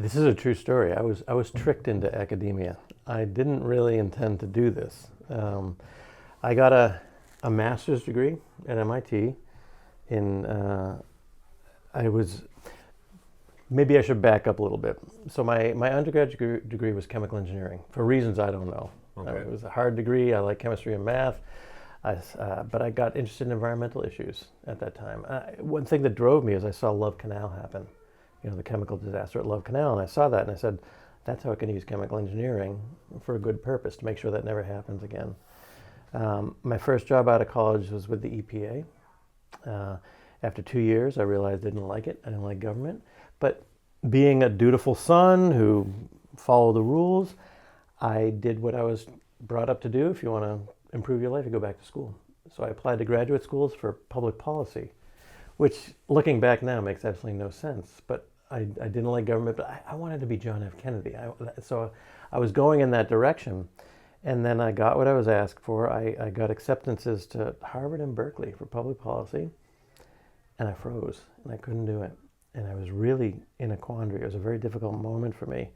This is a true story. I was tricked into academia. I didn't really intend to do this. I got a master's degree at MIT in, maybe I should back up a little bit. So my undergraduate degree was chemical engineering for reasons I don't know. Okay. It was a hard degree. I like chemistry and math. But I got interested in environmental issues at that time. One thing that drove me is I saw Love Canal happen, the chemical disaster at Love Canal, and I saw that and I said, that's how I can use chemical engineering for a good purpose to make sure that never happens again. My first job out of college was with the EPA. After 2 years, I realized I didn't like it. I didn't like government. But being a dutiful son who followed the rules, I did what I was brought up to do. If you want to improve your life, you go back to school. So I applied to graduate schools for public policy, which looking back now makes absolutely no sense. But I didn't like government, but I wanted to be John F. Kennedy. So I was going in that direction. And then I got what I was asked for. I got acceptances to Harvard and Berkeley for public policy. And I froze, and I couldn't do it. And I was really in a quandary. It was a very difficult moment for me.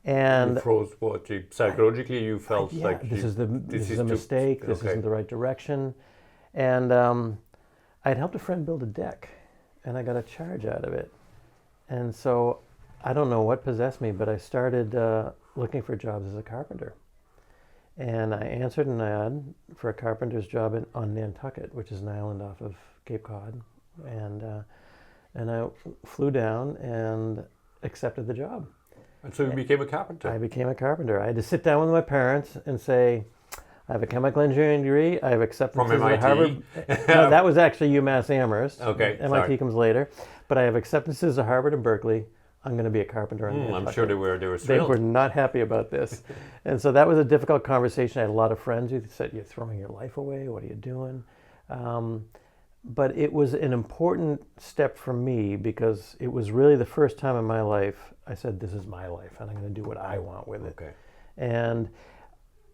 And you froze what? Psychologically, you felt like this is a mistake. This isn't the right direction. And I'd helped a friend build a deck, and I got a charge out of it. And so I don't know what possessed me, but I started looking for jobs as a carpenter. And I answered an ad for a carpenter's job on Nantucket, which is an island off of Cape Cod. And I flew down and accepted the job. And so you became a carpenter? I became a carpenter. I had to sit down with my parents and say, I have a chemical engineering degree. I have acceptances from MIT? at Harvard. No, that was actually UMass Amherst. Okay, MIT sorry. comes later. But I have acceptances at Harvard and Berkeley. I'm going to be a carpenter. I'm sure they were thrilled. They were not happy about this. And so that was a difficult conversation. I had a lot of friends who said, you're throwing your life away. What are you doing? But it was an important step for me because it was really the first time in my life I said, this is my life and I'm going to do what I want with it. Okay. And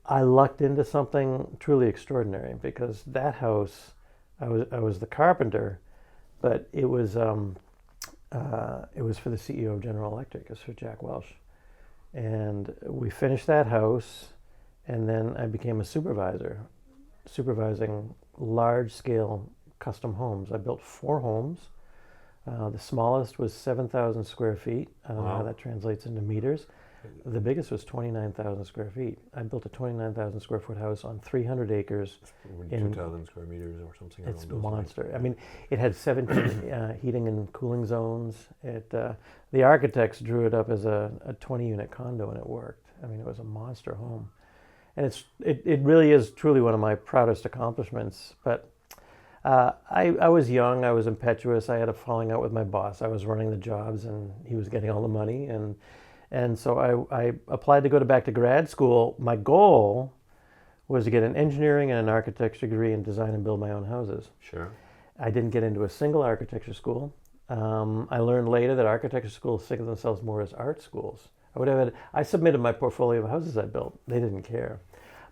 I lucked into something truly extraordinary because that house, I was the carpenter, but it was for the CEO of General Electric. It was for Jack Welch. And we finished that house, and then I became a supervisor, supervising large-scale custom homes. I built 4 homes. The smallest was 7,000 square feet. I don't know how that translates into meters. The biggest was 29,000 square feet. I built a 29,000 square foot house on 300 acres. 2,000 square meters or something. It's a monster. I mean, it had 17 heating and cooling zones. The architects drew it up as a 20-unit condo, and it worked. I mean, it was a monster home. And it really is truly one of my proudest accomplishments. But I was young, I was impetuous, I had a falling out with my boss. I was running the jobs, and he was getting all the money. And so I applied to go back to grad school. My goal was to get an engineering and an architecture degree and design and build my own houses. Sure. I didn't get into a single architecture school. I learned later that architecture schools think of themselves more as art schools. I submitted my portfolio of houses I built. They didn't care.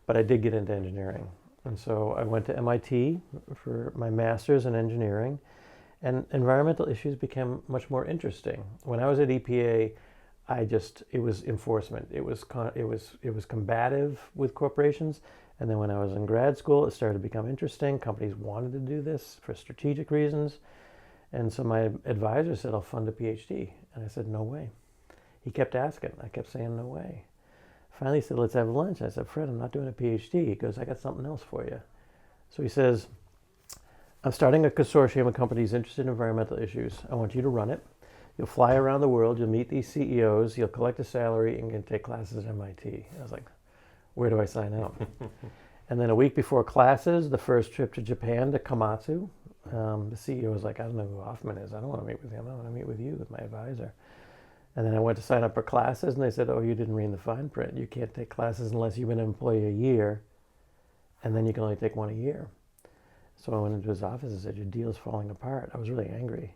But I did get into engineering. And so I went to MIT for my master's in engineering, and environmental issues became much more interesting. When I was at EPA, it was enforcement. It was combative with corporations. And then when I was in grad school, it started to become interesting. Companies wanted to do this for strategic reasons. And so my advisor said, I'll fund a PhD. And I said, no way. He kept asking. I kept saying, no way. Finally, he said, let's have lunch. I said, Fred, I'm not doing a PhD. He goes, I got something else for you. So he says, I'm starting a consortium of companies interested in environmental issues. I want you to run it. You'll fly around the world. You'll meet these CEOs. You'll collect a salary and you can take classes at MIT. I was like, where do I sign up? And then a week before classes, the first trip to Japan to Komatsu, the CEO was like, I don't know who Hoffman is. I don't want to meet with him. I want to meet with you, with my advisor. And then I went to sign up for classes, and they said, oh, you didn't read the fine print. You can't take classes unless you've been an employee a year, and then you can only take one a year. So I went into his office and said, your deal is falling apart. I was really angry.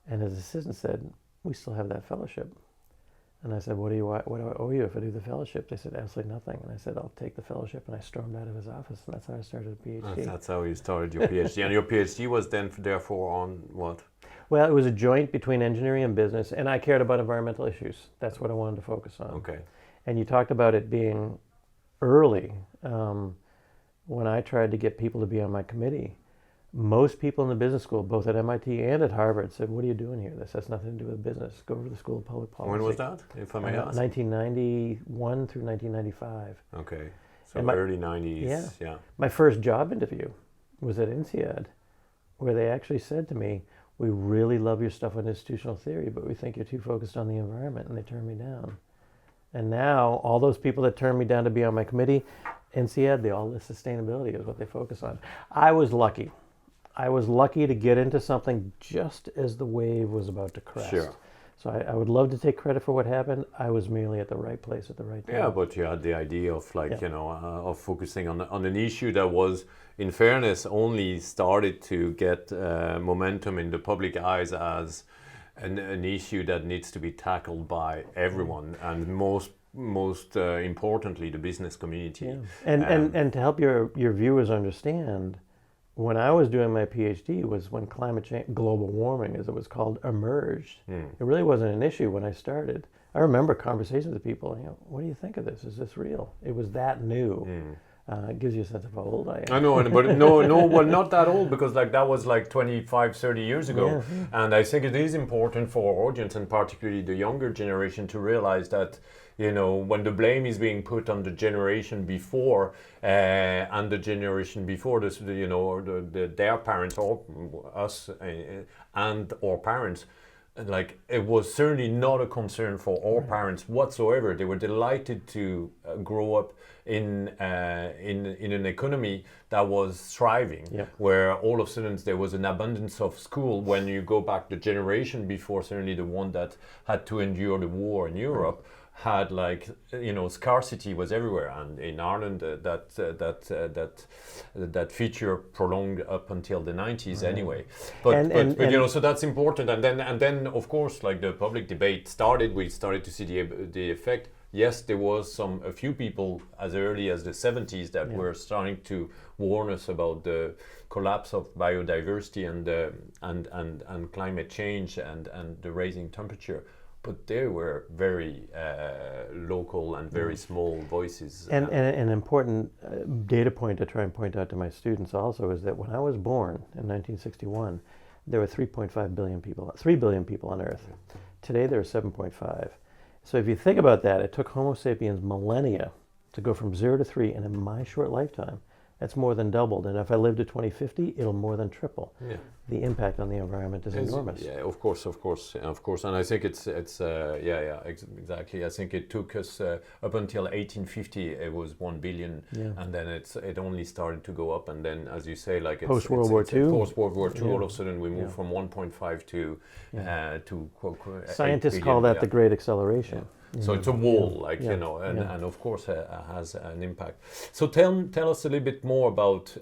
And his assistant said, we still have that fellowship. And I said, what do I owe you if I do the fellowship? They said, absolutely nothing. And I said, I'll take the fellowship. And I stormed out of his office. And that's how I started a PhD. That's how you started your PhD. And your PhD was then therefore on what? Well, it was a joint between engineering and business, and I cared about environmental issues. That's what I wanted to focus on. Okay. And you talked about it being early. When I tried to get people to be on my committee, most people in the business school, both at MIT and at Harvard, said, "What are you doing here? This has nothing to do with business. Go over to the School of Public Policy." When was that, if I may ask? 1991 through 1995. Okay. So And my- early 90s. Yeah. My first job interview was at INSEAD, where they actually said to me, "We really love your stuff on institutional theory, but we think you're too focused on the environment," and they turned me down. And now, all those people that turned me down to be on my committee, INSEAD, they all list sustainability as what they focus on. I was lucky. I was lucky to get into something just as the wave was about to crest. Sure. So I would love to take credit for what happened. I was merely at the right place at the right time. Yeah, but you had the idea of like, Yeah. of focusing on an issue that was, in fairness, only started to get momentum in the public eyes as an issue that needs to be tackled by everyone, and most importantly, the business community. Yeah. And to help your viewers understand, when I was doing my PhD was when climate change, global warming as it was called, emerged. It really wasn't an issue when I started. I remember conversations with people, "What do you think of this? Is this real?" It was that new. It gives you a sense of how old I am. I know, but no, well, not that old, because like that was like 25, 30 years ago. Yeah. And I think it is important for our audience, and particularly the younger generation, to realize that, when the blame is being put on the generation before and the generation before this, or their parents or us and our parents, like, it was certainly not a concern for our parents whatsoever. They were delighted to grow up in an economy that was thriving, where all of a sudden there was an abundance of school. When you go back the generation before, certainly the one that had to endure the war in Europe, had scarcity was everywhere, and in Ireland that feature prolonged up until the 90s anyway. But so that's important, and then of course, like, the public debate started. We started to see the effect. Yes, there was a few people as early as the 70s that were starting to warn us about the collapse of biodiversity and climate change and the rising temperature. But they were very local and very small voices. And an important data point to try and point out to my students also is that when I was born in 1961, there were 3.5 billion people, 3 billion people on Earth. Today there are 7.5. So if you think about that, it took Homo sapiens millennia to go from 0 to 3, and in my short lifetime, that's more than doubled. And if I live to 2050, it'll more than triple. Yeah. The impact on the environment is enormous. Yeah, of course, and I think it's exactly. I think it took us up until 1850. It was 1 billion, and then it only started to go up, and then, as you say, like, post World War II. Post World War II, all of a sudden we moved from 1.5 to Scientists 8 call billion, that the Great Acceleration. Yeah. So it's a wall, and of course has an impact. So tell us a little bit more about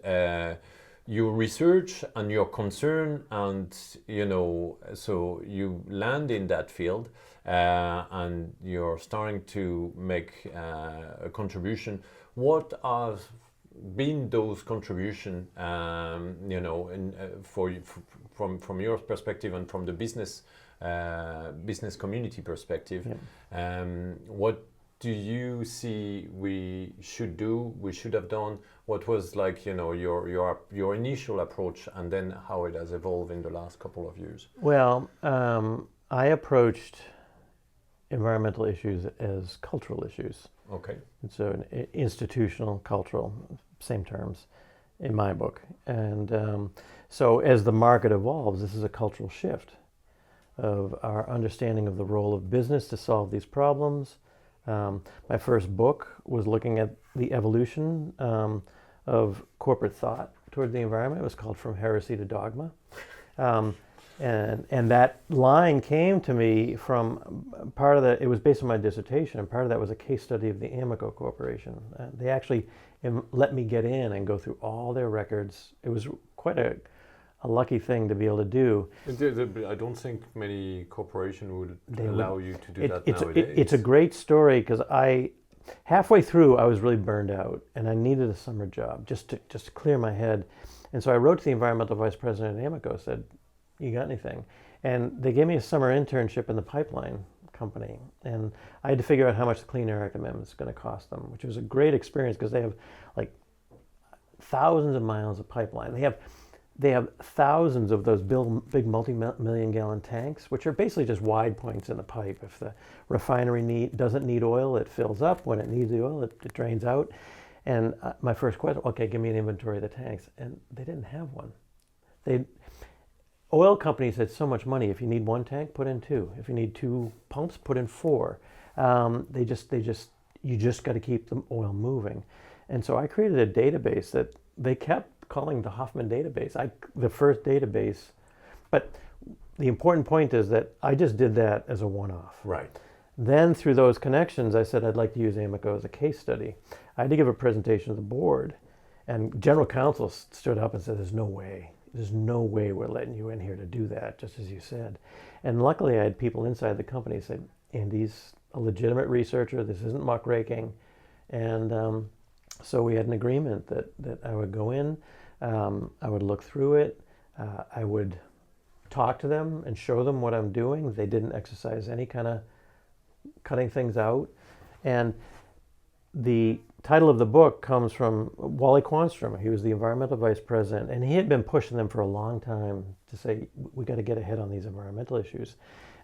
your research and your concern, and so you land in that field, and you're starting to make a contribution. What have been those contributions, from your perspective and from the business community perspective? What do you see we should do, we should have done? What was, like, your initial approach, and then how it has evolved in the last couple of years? Well, I approached environmental issues as cultural issues. Okay. So institutional, cultural, same terms in my book. And so as the market evolves, this is a cultural shift of our understanding of the role of business to solve these problems. My first book was looking at the evolution of corporate thought toward the environment. It was called From Heresy to Dogma. And that line came to me from it was based on my dissertation, and part of that was a case study of the Amoco Corporation. They actually let me get in and go through all their records. It was quite a lucky thing to be able to do. I don't think many corporations would allow you to do that nowadays. It's a great story, because halfway through I was really burned out, and I needed a summer job just to clear my head. And so I wrote to the environmental vice president at Amoco, said, "You got anything?" And they gave me a summer internship in the pipeline company. And I had to figure out how much the Clean Air Act amendment is going to cost them, which was a great experience because they have like thousands of miles of pipeline. They have thousands of those big multi-million gallon tanks, which are basically just wide points in the pipe. If the refinery doesn't need oil, it fills up. When it needs the oil, it drains out. And my first question, okay, give me an inventory of the tanks. And they didn't have one. Oil companies had so much money. If you need one tank, put in two. If you need two pumps, put in four. You just got to keep the oil moving. And so I created a database that they kept calling the Hoffman database, the first database. But the important point is that I just did that as a one-off. Right. Then through those connections, I said I'd like to use Amoco as a case study. I had to give a presentation to the board, and general counsel stood up and said, there's no way we're letting you in here to do that, just as you said. And luckily I had people inside the company say, Andy's a legitimate researcher, this isn't muckraking. And so we had an agreement that I would go in, I would look through it, I would talk to them and show them what I'm doing. They didn't exercise any kind of cutting things out. And the title of the book comes from Wally Quanstrom. He was the environmental vice president, and he had been pushing them for a long time to say, we got to get ahead on these environmental issues.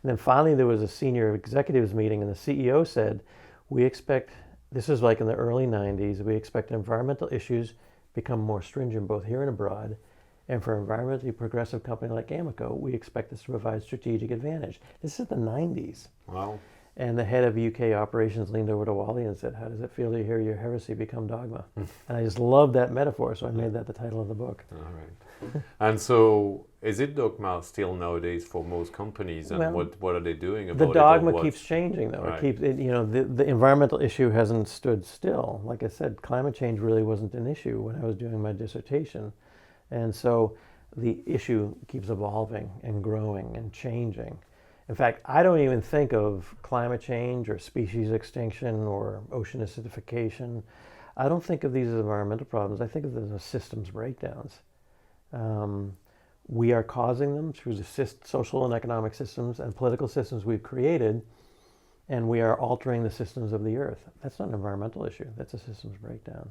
And then finally there was a senior executives meeting, and the CEO said, we expect, this is like in the early 90s, we expect environmental issues become more stringent both here and abroad. And for an environmentally progressive company like Amoco, we expect this to provide strategic advantage. This is the 90s. Wow. And the head of UK operations leaned over to Wally and said, how does it feel to hear your heresy become dogma? And I just loved that metaphor, so I made that the title of the book. All right. And so is it dogma still nowadays for most companies, and Well, what are they doing about it? The dogma keeps changing, though. Right. The environmental issue hasn't stood still. Like I said, climate change really wasn't an issue when I was doing my dissertation. And so the issue keeps evolving and growing and changing. In fact, I don't even think of climate change or species extinction or ocean acidification. I don't think of these as environmental problems. I think of them as systems breakdowns. We are causing them through the social and economic systems and political systems we've created, and we are altering the systems of the earth. That's not an environmental issue. That's a systems breakdown.